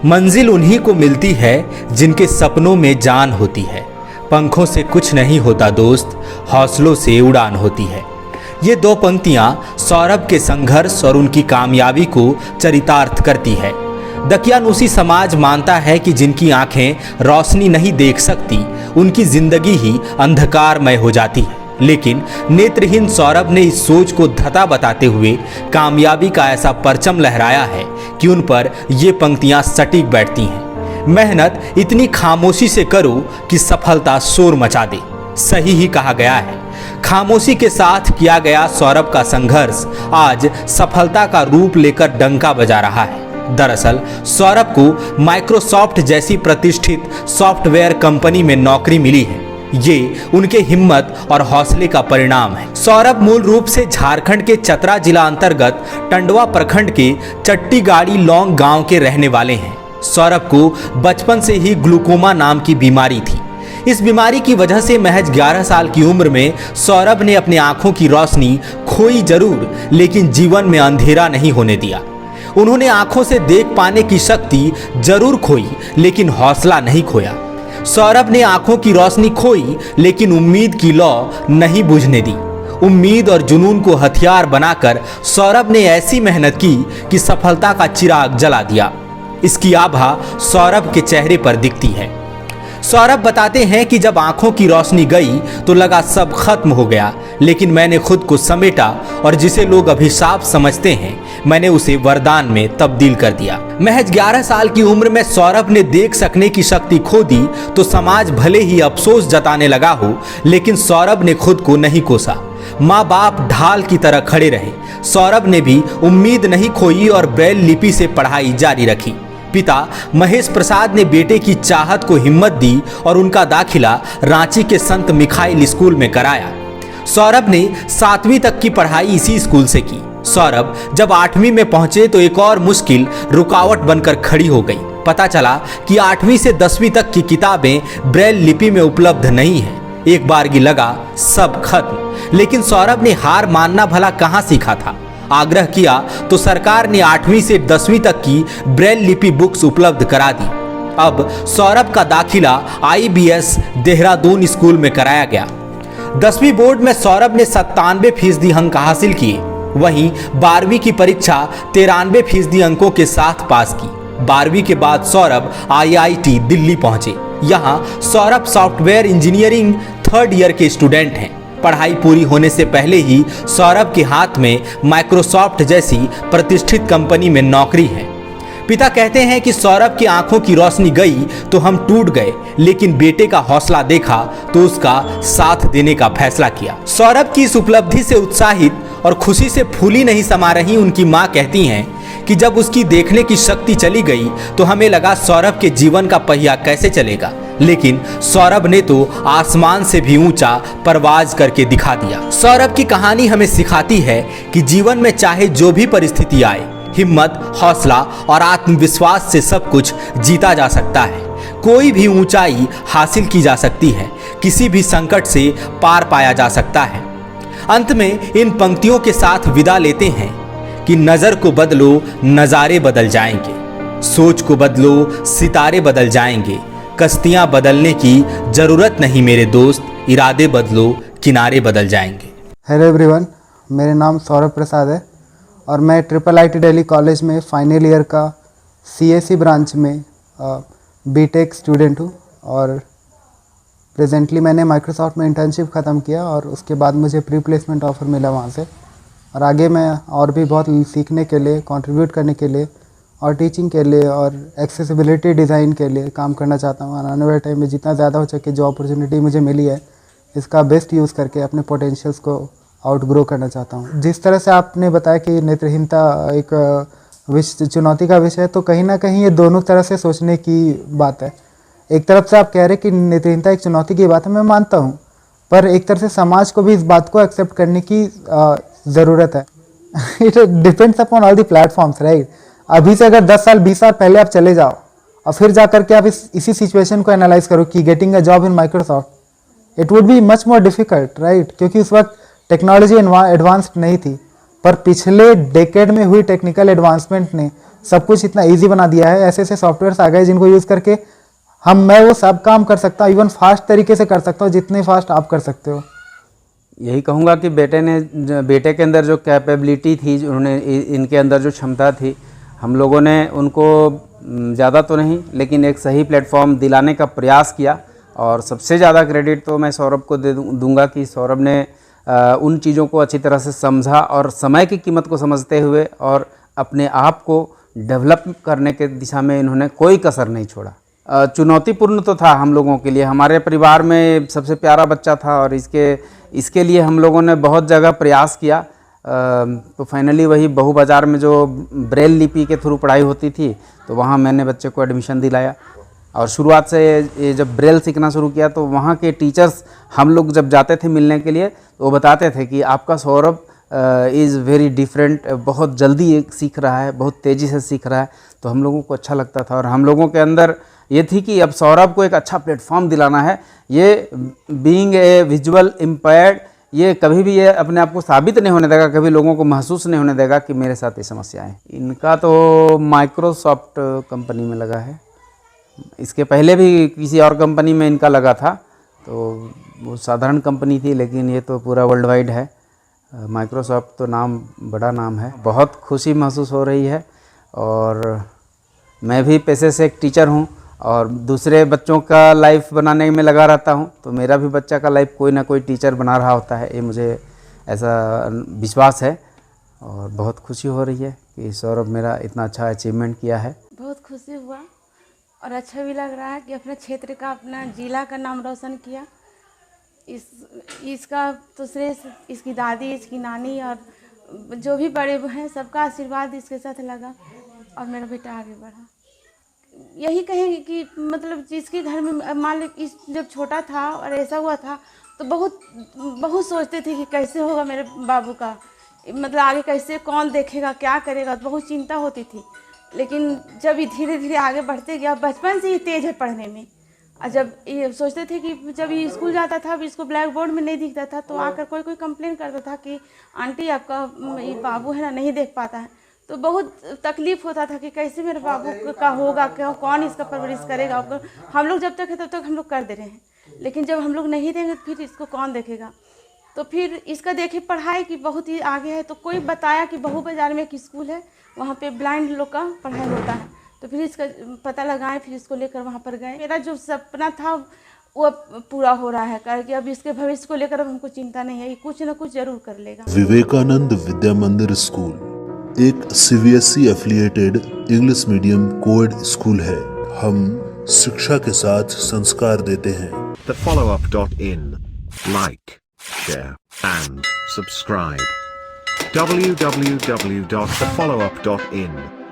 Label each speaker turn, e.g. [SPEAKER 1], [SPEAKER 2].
[SPEAKER 1] मंजिल उन्हीं को मिलती है जिनके सपनों में जान होती है। पंखों से कुछ नहीं होता दोस्त, हौसलों से उड़ान होती है। ये दो पंक्तियां सौरभ के संघर्ष और उनकी कामयाबी को चरितार्थ करती है। दकियानूसी समाज मानता है कि जिनकी आंखें रोशनी नहीं देख सकती उनकी जिंदगी ही अंधकारमय हो जाती है, लेकिन नेत्रहीन सौरभ ने इस सोच को धता बताते हुए कामयाबी का ऐसा परचम लहराया है कि उन पर ये पंक्तियां सटीक बैठती हैं। मेहनत इतनी खामोशी से करो कि सफलता शोर मचा दे। सही ही कहा गया है। खामोशी के साथ किया गया सौरभ का संघर्ष आज सफलता का रूप लेकर डंका बजा रहा है। दरअसल सौरभ को माइक्रोसॉफ्ट जैसी प्रतिष्ठित सॉफ्टवेयर कंपनी में नौकरी मिली है। ये उनके हिम्मत और हौसले का परिणाम है। सौरभ मूल रूप से झारखंड के चतरा जिला अंतर्गत टंडवा प्रखंड के चट्टीगाड़ी लौंग गांव के रहने वाले हैं। सौरभ को बचपन से ही ग्लूकोमा नाम की बीमारी थी। इस बीमारी की वजह से महज 11 साल की उम्र में सौरभ ने अपनी आंखों की रोशनी खोई जरूर, लेकिन जीवन में अंधेरा नहीं होने दिया। उन्होंने आंखों से देख पाने की शक्ति जरूर खोई, लेकिन हौसला नहीं खोया। सौरभ ने आंखों की रोशनी खोई, लेकिन उम्मीद की लौ नहीं बुझने दी। उम्मीद और जुनून को हथियार बनाकर सौरभ ने ऐसी मेहनत की कि सफलता का चिराग जला दिया। इसकी आभा सौरभ के चेहरे पर दिखती है। सौरभ बताते हैं कि जब आंखों की रोशनी गई तो लगा सब खत्म हो गया, लेकिन मैंने खुद को समेटा और जिसे लोग अभिशाप समझते हैं मैंने उसे वरदान में तब्दील कर दिया। महज 11 साल की उम्र में सौरभ ने देख सकने की शक्ति खो दी तो समाज भले ही अफसोस जताने लगा हो, लेकिन सौरभ ने खुद को नहीं कोसा। माँ बाप ढाल की तरह खड़े रहे। सौरभ ने भी उम्मीद नहीं खोई और ब्रेल लिपि से पढ़ाई जारी रखी। पिता महेश प्रसाद ने बेटे की चाहत को हिम्मत दी और उनका दाखिला रांची के संत मिखाइल स्कूल में कराया। सौरभ ने 7वीं तक की पढ़ाई इसी स्कूल से की। सौरभ जब 8वीं में पहुंचे तो एक और मुश्किल रुकावट बनकर खड़ी हो गई। पता चला कि 8वीं से 10वीं तक की किताबें ब्रेल लिपि में उपलब्ध नहीं है। एक बारगी लगा सब खत्म, लेकिन सौरभ ने हार मानना भला कहाँ सीखा था। आग्रह किया तो सरकार ने 8वीं से 10वीं तक की ब्रेल लिपि बुक्स उपलब्ध करा दी। अब सौरभ का दाखिला IBS देहरादून स्कूल में कराया गया। 10वीं बोर्ड में सौरभ ने 97% अंक हासिल किए। वहीं 12वीं की परीक्षा 93% अंकों के साथ पास की। 12वीं के बाद सौरभ IIT दिल्ली पहुंचे। यहाँ Saurabh software engineering 3rd year के स्टूडेंट हैं। पढ़ाई पूरी होने से पहले ही सौरभ के हाथ में माइक्रोसॉफ्ट जैसी प्रतिष्ठित कंपनी में नौकरी है। पिता कहते हैं कि सौरभ की आंखों की रोशनी गई तो हम टूट गए, लेकिन बेटे का हौसला देखा तो उसका साथ देने का फैसला किया। सौरभ की इस उपलब्धि से उत्साहित और खुशी से फूली नहीं समा रही उनकी मां कहती हैं कि जब उसकी देखने की शक्ति चली गई तो हमें लगा सौरभ के जीवन का पहिया कैसे चलेगा, लेकिन सौरभ ने तो आसमान से भी ऊंचा परवाज करके दिखा दिया। सौरभ की कहानी हमें सिखाती है कि जीवन में चाहे जो भी परिस्थिति आए, हिम्मत, हौसला और आत्मविश्वास से सब कुछ जीता जा सकता है। कोई भी ऊंचाई हासिल की जा सकती है, किसी भी संकट से पार पाया जा सकता है। अंत में इन पंक्तियों के साथ विदा लेते हैं कि नजर को बदलो, नजारे बदल जाएंगे। सोच को बदलो, सितारे बदल जाएंगे। कश्तियां बदलने की जरूरत नहीं मेरे दोस्त, इरादे बदलो, किनारे बदल जाएंगे।
[SPEAKER 2] हेलो एवरीवन, मेरे नाम सौरभ प्रसाद है और मैं IIIT दिल्ली कॉलेज में फाइनल ईयर का CSE ब्रांच में BTech स्टूडेंट हूँ और प्रेजेंटली मैंने माइक्रोसॉफ्ट में इंटर्नशिप ख़त्म किया और उसके बाद मुझे प्री प्लेसमेंट ऑफ़र मिला वहाँ से। और आगे मैं और भी बहुत सीखने के लिए, कंट्रीब्यूट करने के लिए और टीचिंग के लिए और एक्सेसिबिलिटी डिज़ाइन के लिए काम करना चाहता हूँ। आने वाले टाइम में जितना ज़्यादा हो सके जो अपॉर्चुनिटी मुझे मिली है इसका बेस्ट यूज़ करके अपने पोटेंशियल्स को आउटग्रो करना चाहता हूँ। जिस तरह से आपने बताया कि नेत्रहीनता एक चुनौती का विषय है, तो कहीं ना कहीं ये दोनों तरह से सोचने की बात है। एक तरफ से आप कह रहे हैं कि नेत्रहीनता एक चुनौती की बात है, मैं मानता हूँ, पर एक तरह से समाज को भी इस बात को एक्सेप्ट करने की ज़रूरत है। It depends upon all the platforms, right. अभी से अगर 10 साल 20 साल पहले आप चले जाओ और फिर जा करके आप इसी सिचुएशन को एनालाइज करो कि getting a job in Microsoft, it would be much more difficult, right, क्योंकि उस वक्त टेक्नोलॉजी एडवांस्ड नहीं थी। पर पिछले डेकेड में हुई टेक्निकल एडवांसमेंट ने सब कुछ इतना इजी बना दिया है। ऐसे ऐसे सॉफ्टवेयर्स आ गए जिनको यूज़ करके मैं वो सब काम कर सकता हूँ, इवन फास्ट तरीके से कर सकता हूँ जितने फास्ट आप कर सकते हो।
[SPEAKER 3] यही कहूँगा कि बेटे के अंदर जो कैपेबिलिटी थी, उन्होंने इनके अंदर जो क्षमता थी, हम लोगों ने उनको ज़्यादा तो नहीं लेकिन एक सही प्लेटफॉर्म दिलाने का प्रयास किया। और सबसे ज़्यादा क्रेडिट तो मैं सौरभ को दूंगा कि सौरभ ने उन चीज़ों को अच्छी तरह से समझा और समय की कीमत को समझते हुए और अपने आप को डेवलप करने के दिशा में इन्होंने कोई कसर नहीं छोड़ा। चुनौतीपूर्ण तो था हम लोगों के लिए, हमारे परिवार में सबसे प्यारा बच्चा था और इसके लिए हम लोगों ने बहुत जगह प्रयास किया। तो फाइनली वही बहु बाज़ार में जो ब्रेल लिपि के थ्रू पढ़ाई होती थी, तो वहाँ मैंने बच्चे को एडमिशन दिलाया। और शुरुआत से ये जब ब्रेल सीखना शुरू किया तो वहाँ के टीचर्स, हम लोग जब जाते थे मिलने के लिए तो वो बताते थे कि आपका सौरभ इज़ वेरी डिफरेंट, बहुत जल्दी सीख रहा है, बहुत तेज़ी से सीख रहा है। तो हम लोगों को अच्छा लगता था और हम लोगों के अंदर ये थी कि अब सौरभ को एक अच्छा प्लेटफॉर्म दिलाना है। ये बीइंग ए विजुअल इम्पेयर्ड, ये कभी भी ये अपने आप को साबित नहीं होने देगा, कभी लोगों को महसूस नहीं होने देगा कि मेरे साथ ये समस्याएं हैं। इनका तो माइक्रोसॉफ्ट कंपनी में लगा है, इसके पहले भी किसी और कंपनी में इनका लगा था, तो वो साधारण कंपनी थी, लेकिन ये तो पूरा वर्ल्ड वाइड है। माइक्रोसॉफ्ट तो नाम, बड़ा नाम है। बहुत खुशी महसूस हो रही है और मैं भी पेशे से एक टीचर हूँ और दूसरे बच्चों का लाइफ बनाने में लगा रहता हूँ, तो मेरा भी बच्चा का लाइफ कोई ना कोई टीचर बना रहा होता है, ये मुझे ऐसा विश्वास है। और बहुत खुशी हो रही है कि सौरभ मेरा इतना अच्छा अचीवमेंट किया है।
[SPEAKER 4] बहुत खुशी हुआ और अच्छा भी लग रहा है कि अपने क्षेत्र का, अपना जिला का नाम रोशन किया। इसका तो श्रेय इसकी दादी, इसकी नानी और जो भी बड़े हैं सबका आशीर्वाद इसके साथ लगा और मेरा बेटा आगे बढ़ा। यही कहेंगे कि मतलब जिसके घर में मान लो इस जब छोटा था और ऐसा हुआ था तो बहुत सोचते थे कि कैसे होगा मेरे बाबू का, मतलब आगे कैसे, कौन देखेगा, क्या करेगा, बहुत चिंता होती थी। लेकिन जब ये धीरे धीरे आगे बढ़ते गया, बचपन से ही तेज है पढ़ने में। और जब ये सोचते थे कि जब ये स्कूल जाता था, अब इसको ब्लैक बोर्ड में नहीं दिखता था, तो आकर कोई कंप्लेन करता था कि आंटी आपका ये बाबू है ना, नहीं देख पाता है। तो बहुत तकलीफ़ होता था कि कैसे मेरे बाबू का होगा, क्यों, कौन इसका परवरिश करेगा। हम लोग जब तक है तब तक हम लोग कर दे रहे हैं, लेकिन जब हम लोग नहीं देंगे तो फिर इसको कौन देखेगा। तो फिर इसका देखे पढ़ाई की बहुत ही आगे है। तो कोई बताया कि बहु बाज़ार में एक स्कूल है, वहाँ पे ब्लाइंड लोग का पढ़ाई होता है, तो फिर इसका पता लगाएं, फिर इसको लेकर वहाँ पर गए। मेरा जो सपना था वो पूरा हो रहा है, कारण कि अब इसके भविष्य को लेकर अब हमको चिंता नहीं है, ये कुछ न कुछ जरूर कर लेगा।
[SPEAKER 5] विवेकानंद विद्या मंदिर स्कूल एक CBSE affiliated English medium coed school है। हम शिक्षा के साथ संस्कार देते हैं।
[SPEAKER 6] thefollowup.in. Like, share and subscribe. www.thefollowup.in